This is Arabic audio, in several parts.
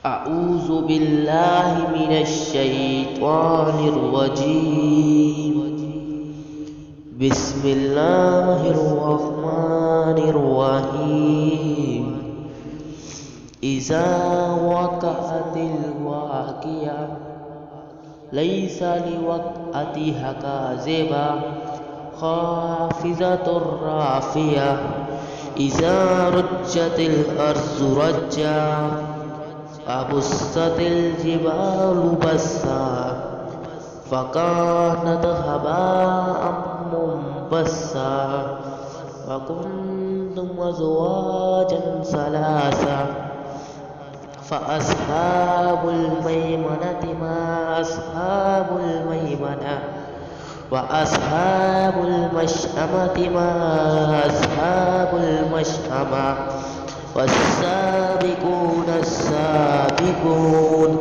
أعوذ بالله من الشيطان الرجيم. بسم الله الرحمن الرحيم. إذا وقعت الواقعة ليس لوقعتها كاذبة خافضة رافعة. إذا رجت الأرض رجا وبست الجبال بسا فكانت هباء منبثا وكنتم أزواجا ثلاثا فأصحاب الميمنة ما أصحاب الميمنة وأصحاب المشأمة ما أصحاب المشأمة والسابقون السابقون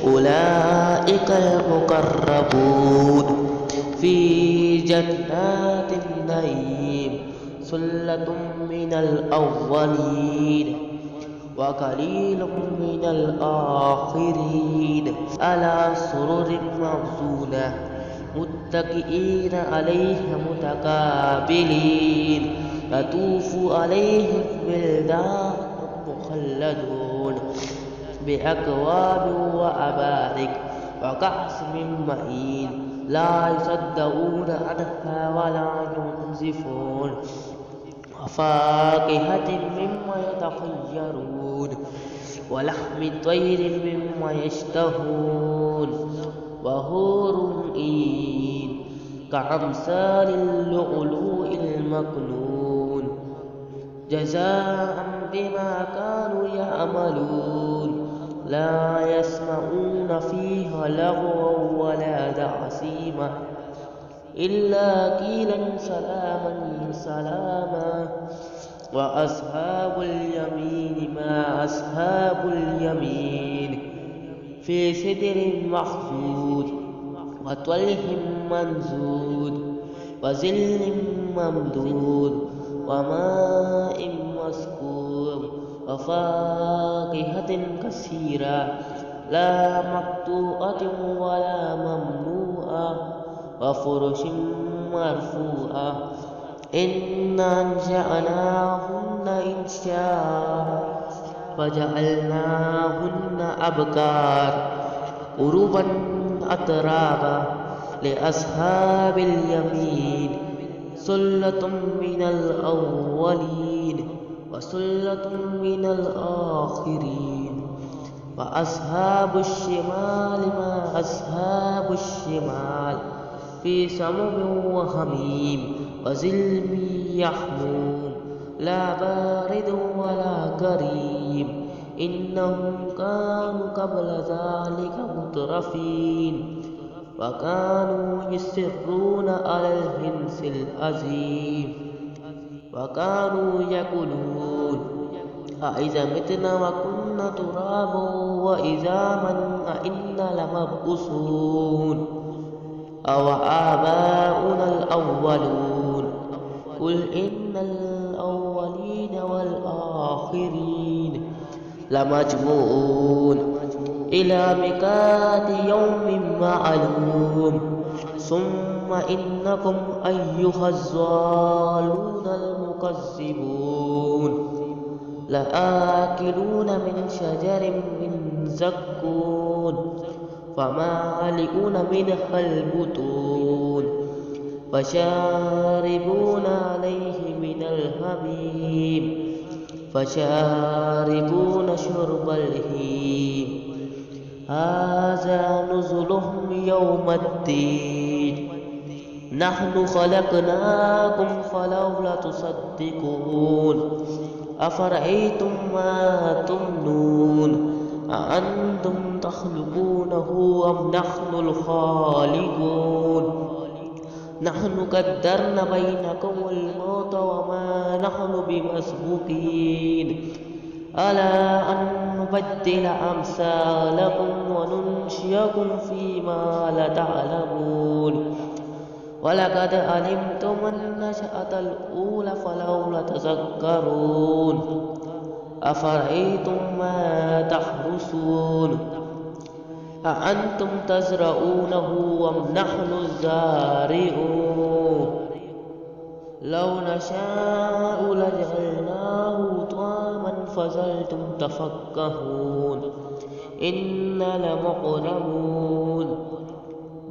أولئك المقربون في جنات النعيم ثلة من الأولين وقليل من الآخرين على سرر موضونة متكئين عليها متقابلين يطوف عليهم ولدان مخلدون بأكواب وأبارك وكأس من معين لا يصدعون عنها ولا ينزفون وفاكهة مما يتخيرون ولحم طير مما يشتهون وحور عين كأمثال اللؤلؤ المكنون جزاء بما كانوا يعملون لا يسمعون فيها لغوا ولا تعصيما إلا قيلا سلاما سلاما وأصحاب اليمين ما أصحاب اليمين في سدر مخضود وطلح منضود وظل ممدود وماء مسكوب وفاكهة كثيرة لا مقطوعة ولا ممنوعة وفرش مرفوعة إنا أنشأناهن إنشاء فجعلناهن أبكار عربا أترابا لأصحاب اليمين ثلة من الأولين وثلة من الآخرين وأصحاب الشمال ما أصحاب الشمال في سموم وحميم وظل يحموم لا بارد ولا كريم إنهم كانوا قبل ذلك مترفين وكانوا يصرون على الحنث العظيم وكانوا يقولون أإذا متنا وكنا ترابا وعظاما أإنا لمبعوثون أو آباؤنا الأولون قل إن الأولين والآخرين لمجموعون إلى ميقات يوم معلوم ثم إنكم أيها الضالون المكذبون لآكلون من شجر من زقوم فمالئون منها البطون فشاربون عليه من الحميم فشاربون شرب الهيم هذا نزلهم يوم الدين نحن خلقناكم فلولا تصدقون أفرأيتم ما تمنون أأنتم تخلقونه أم نحن الخالقون نحن قدرنا بينكم الموت وما نحن بمسبوقين ألا أن نبدل أمثالكم وننشئكم فيما لا تعلمون ولقد علمتم النشأة الأولى فلولا تذكرون أفرأيتم ما تحرثون أأنتم تزرعونه أم نحن الزارعون لو نشاء لجعلناه طعاما فظلتم تفكهون إنا لمغرمون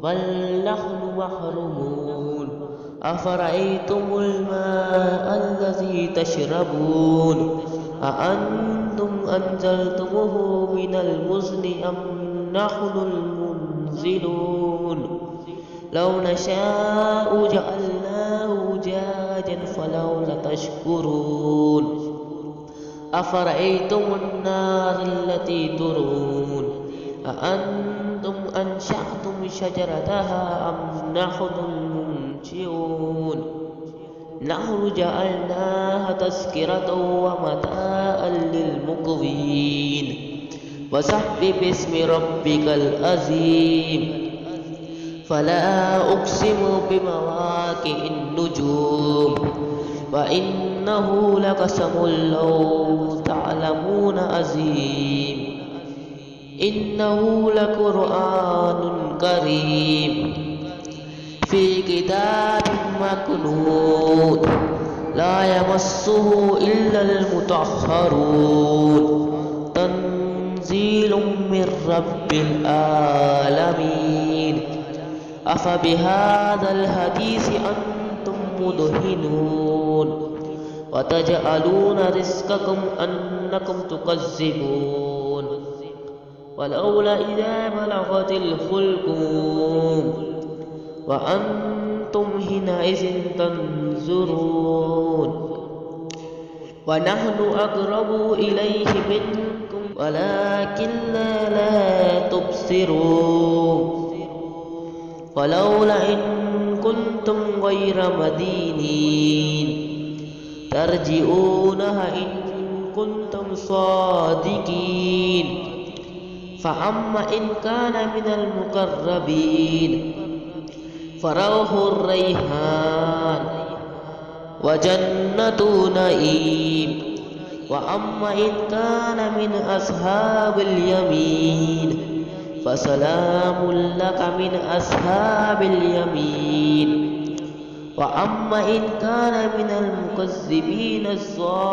بل نحن محرومون أفرأيتم الماء الذي تشربون أأنتم أنزلتموه من المزن أم نحن المنزلون لو نشاء جعلناه جاجا فلولا تشكرون أفرأيتم النار التي ترون أأنتم أنشأتم شجرتها أم نحن المنشئون نحن جعلناها تذكرة ومتاعا للمقوين فسبح باسم ربك العظيم فلا أقسم بمواقع النجوم وإنه لقسم لو تعلمون عظيم إنه لقرآن كريم في كتاب مكنون لا يمسه إلا المطهرون تنزيل من رب العالمين أفبهذا الحديث أنتم مدهنون وتجعلون رزقكم أنكم تكذبون ولولا إذا بلغت الحلقوم وأنتم حينئذ تنظرون ونحن أقرب إليه منكم ولكن لا تبصرون ولولا إن كنتم غير مدينين ترجعونها إن كنتم صادقين فأما إن كان من المقربين فروح الريحان وجنة نعيم وأما إن كان من أصحاب اليمين فسلام لك من أصحاب اليمين وأما إن كان من المكذبين الضالين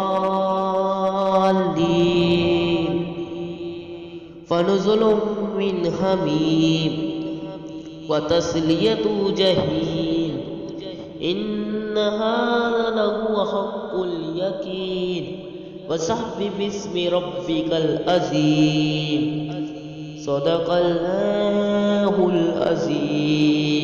فنزل من حميم وتسلية جحيم إن هذا لهو حق اليقين وسبح باسم ربك العظيم صدق الله العظيم.